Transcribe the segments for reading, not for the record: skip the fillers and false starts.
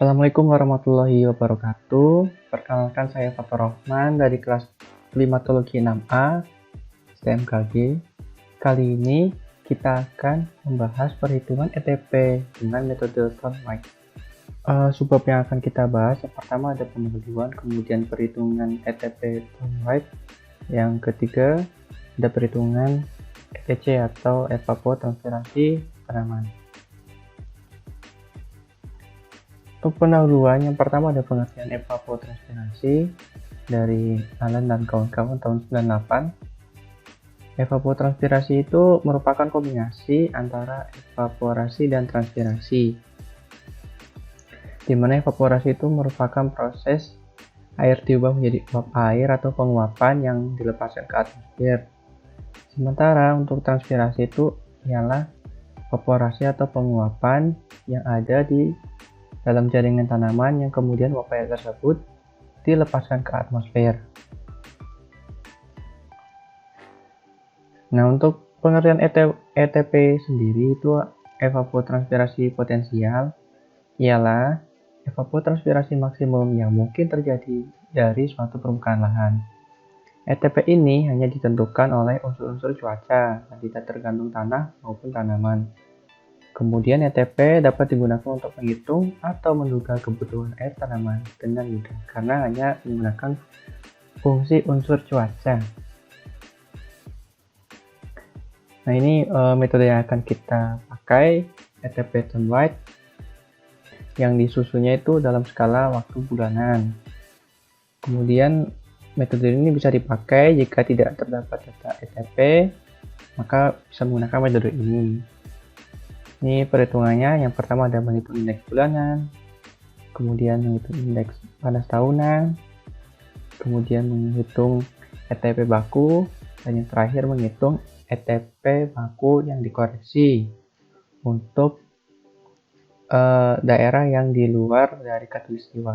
Assalamualaikum warahmatullahi wabarakatuh. Perkenalkan, saya Fatur Rahman dari kelas Klimatologi 6A STMKG. Kali ini kita akan membahas perhitungan ETP dengan metode Thorndike. Subbab yang akan kita bahas, yang pertama ada pendahuluan, kemudian perhitungan ETP Thorndike. Yang ketiga ada perhitungan ETC atau evapotranspirasi tanaman. Untuk pendahuluan, yang pertama ada pengertian evapotranspirasi dari Allen dan kawan-kawan tahun 98. Evapotranspirasi itu merupakan kombinasi antara evaporasi dan transpirasi, di mana evaporasi itu merupakan proses air diubah menjadi uap air atau penguapan yang dilepaskan ke atmosfer. Sementara untuk transpirasi itu ialah evaporasi atau penguapan yang ada di dalam jaringan tanaman yang kemudian uap air tersebut dilepaskan ke atmosfer. Nah, untuk pengertian ETP sendiri itu evapotranspirasi potensial ialah evapotranspirasi maksimum yang mungkin terjadi dari suatu permukaan lahan. ETP ini hanya ditentukan oleh unsur-unsur cuaca yang tidak tergantung tanah maupun tanaman. Kemudian ETP dapat digunakan untuk menghitung atau menduga kebutuhan air tanaman dengan mudah karena hanya menggunakan fungsi unsur cuaca. Nah, ini metode yang akan kita pakai, ETP Thorndike, yang disusunnya itu dalam skala waktu bulanan. Kemudian metode ini bisa dipakai jika tidak terdapat data ETP, maka bisa menggunakan metode ini. Ini perhitungannya, yang pertama ada menghitung indeks bulanan, kemudian menghitung indeks panas tahunan, kemudian menghitung ETP baku, dan yang terakhir menghitung ETP baku yang dikoreksi untuk daerah yang di luar dari khatulistiwa.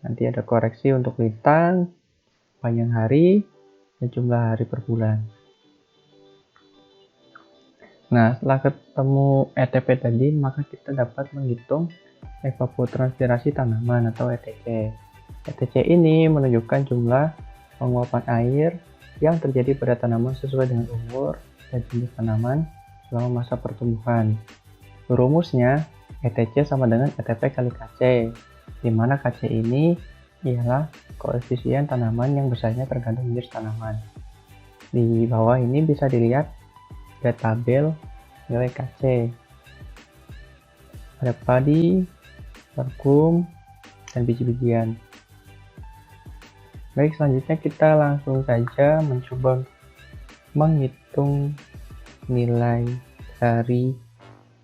Nanti ada koreksi untuk lintang, panjang hari, dan jumlah hari per bulan. Nah, setelah ketemu ETP tadi, maka kita dapat menghitung evapotranspirasi tanaman atau ETC. ETC ini menunjukkan jumlah penguapan air yang terjadi pada tanaman sesuai dengan umur dan jenis tanaman selama masa pertumbuhan. Rumusnya, ETC sama dengan ETP kali KC, di mana KC ini ialah koefisien tanaman yang besarnya tergantung jenis tanaman. Di bawah ini bisa dilihat ada tabel nilai KC. Ada padi, sorghum, dan biji-bijian. Baik, selanjutnya kita langsung saja mencoba menghitung nilai dari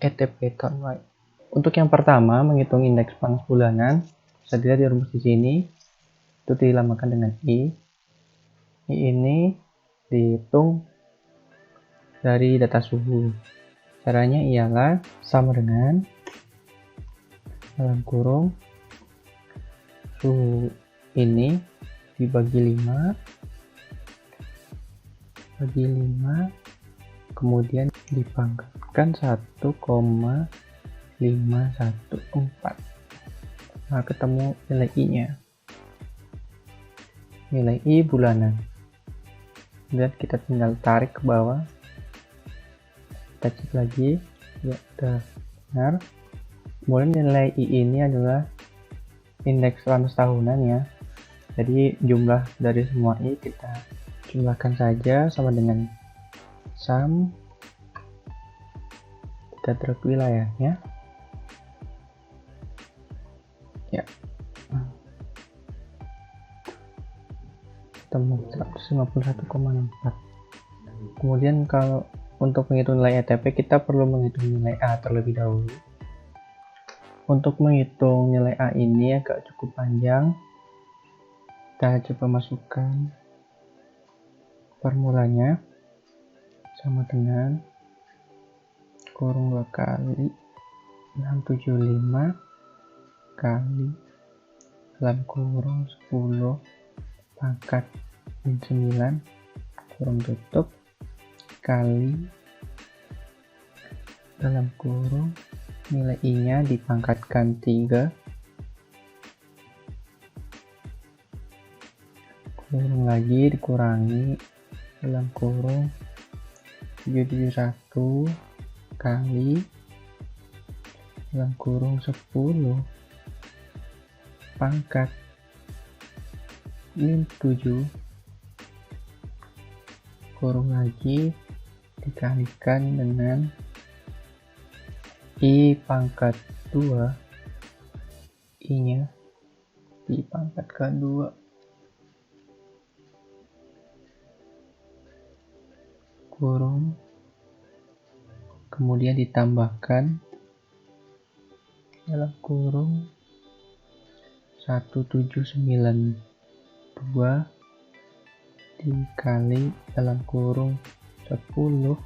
ETP Thorndike. Untuk yang pertama, menghitung indeks panas bulanan, bisa dilihat di rumus di sini, itu dilambangkan dengan I. I ini dihitung dari data suhu. Caranya ialah sama dengan dalam kurung suhu ini dibagi 5 kemudian dipangkatkan 1,514. Nah, ketemu nilai I nya, nilai I bulanan. Kemudian kita tinggal tarik ke bawah, kita cek lagi, ya udah benar. Kemudian nilai I ini adalah indeks panas tahunan ya, jadi jumlah dari semua I kita jumlahkan saja sama dengan sum kita truk wilayahnya ya, ketemu 151,64. Kemudian kalau untuk menghitung nilai ETP, kita perlu menghitung nilai A terlebih dahulu. Untuk menghitung nilai A ini agak cukup panjang. Kita coba masukkan formulanya, sama dengan kurung 2 kali 675 kali dalam kurung 10 pangkat min 9 kurung tutup kali dalam kurung nilai I nya dipangkatkan 3 kurung lagi dikurangi dalam kurung 771 kali dalam kurung 10 pangkat min 7 kurung lagi dikalikan dengan I pangkat 2, I nya I pangkat ke-2 kurung, kemudian ditambahkan dalam kurung 1792 dikali dalam kurung 10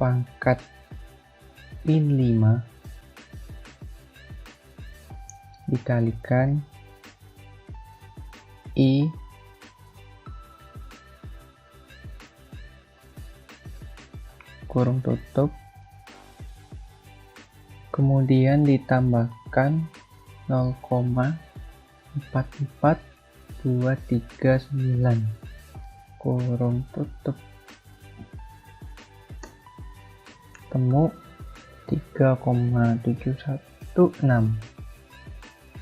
pangkat min 5 dikalikan I kurung tutup, kemudian ditambahkan 0,44239 kurung tutup, temu 3,716.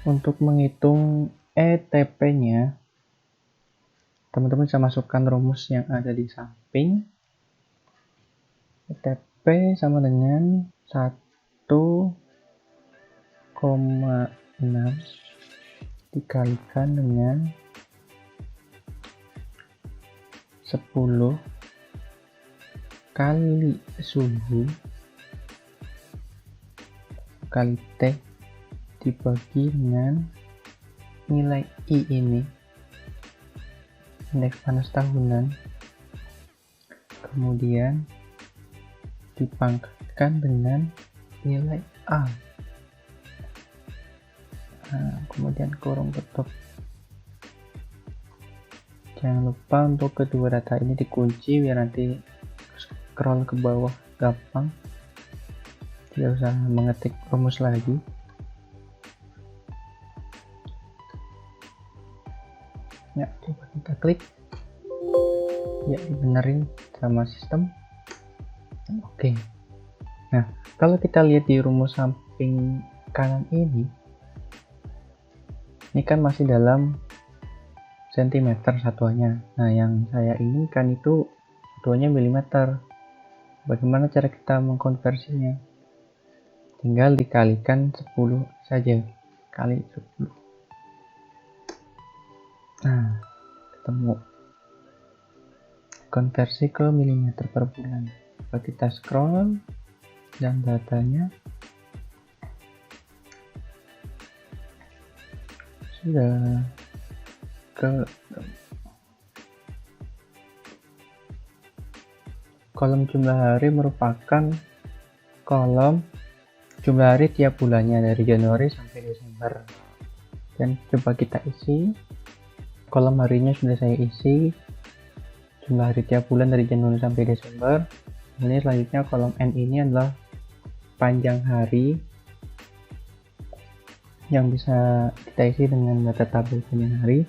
Untuk menghitung ETP nya teman-teman bisa masukkan rumus yang ada di samping. ETP sama dengan 1,6 dikalikan dengan 10 kali suhu kali T dibagi dengan nilai I ini, indeks panas tahunan, kemudian dipangkatkan dengan nilai A. Nah, kemudian kurung tutup. Jangan lupa untuk kedua data ini dikunci biar nanti scroll ke bawah gampang, tidak usah mengetik rumus lagi. Ya, coba kita klik. Ya, dibenerin sama sistem. Oke. Nah, kalau kita lihat di rumus samping kanan ini kan masih dalam sentimeter satuannya. Nah, yang saya inginkan itu satuannya milimeter. Bagaimana cara kita mengkonversinya? Tinggal dikalikan 10 saja, kali 10. Nah, ketemu. Konversi ke milimeter per bulan. Coba kita scroll dan datanya sudah ke kolom jumlah hari merupakan kolom jumlah hari tiap bulannya dari Januari sampai Desember. Dan coba kita isi. Kolom harinya sudah saya isi, jumlah hari tiap bulan dari Januari sampai Desember. Kemudian selanjutnya kolom N ini adalah panjang hari yang bisa kita isi dengan data tabel panjang hari.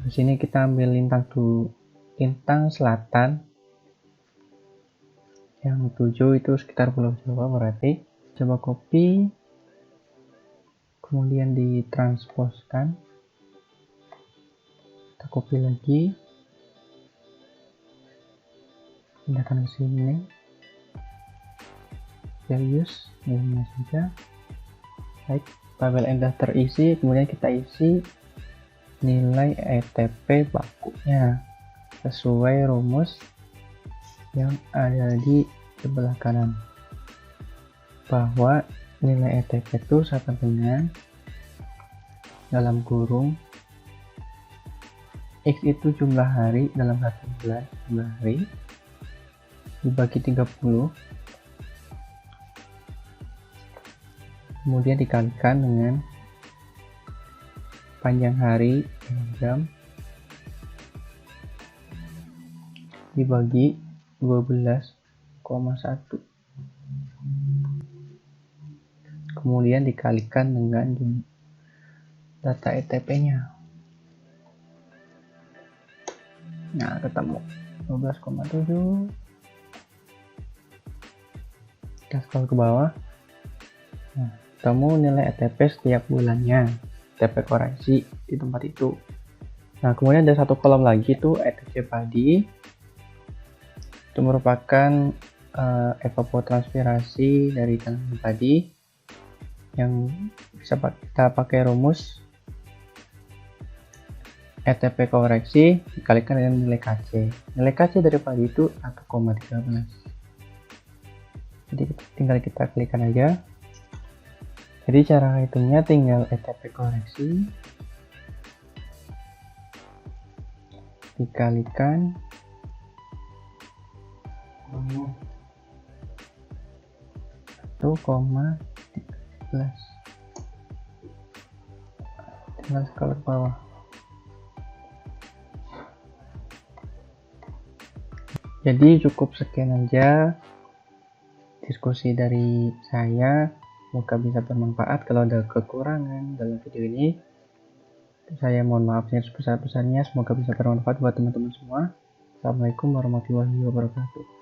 Di sini kita ambil lintang selatan yang 7 itu sekitar Pulau Jawa, berarti coba copy kemudian ditransposkan. Kita copy lagi, pindahkan ke sini, values nilainya saja. Baik, tabel sudah terisi, kemudian kita isi nilai ETP bakunya sesuai rumus yang ada di sebelah kanan, bahwa nilai ETP itu sama dengan dalam kurung X itu jumlah hari dalam satu bulan, jumlah hari dibagi 30, kemudian dikalikan dengan panjang hari jam dibagi 12,1, kemudian dikalikan dengan data ETP-nya. Nah, ketemu 12,7. Kita scroll ke bawah. Nah, ketemu nilai ETP setiap bulannya. ETP koreksi di tempat itu. Nah, kemudian ada satu kolom lagi tuh ETC padi. Itu merupakan evapotranspirasi dari tanaman padi yang bisa kita pakai rumus ETP koreksi dikalikan dengan nilai KC. Nilai KC dari padi itu 1,13. Jadi tinggal kita klikkan aja. Jadi cara hitungnya tinggal ETP koreksi dikalikan 1,13. Tinggal scroll ke bawah. Jadi cukup sekian aja diskusi dari saya. Semoga bisa bermanfaat. Kalau ada kekurangan dalam video ini, saya mohon maaf sebesar-besarnya. Semoga bisa bermanfaat buat teman-teman semua. Assalamualaikum warahmatullahi wabarakatuh.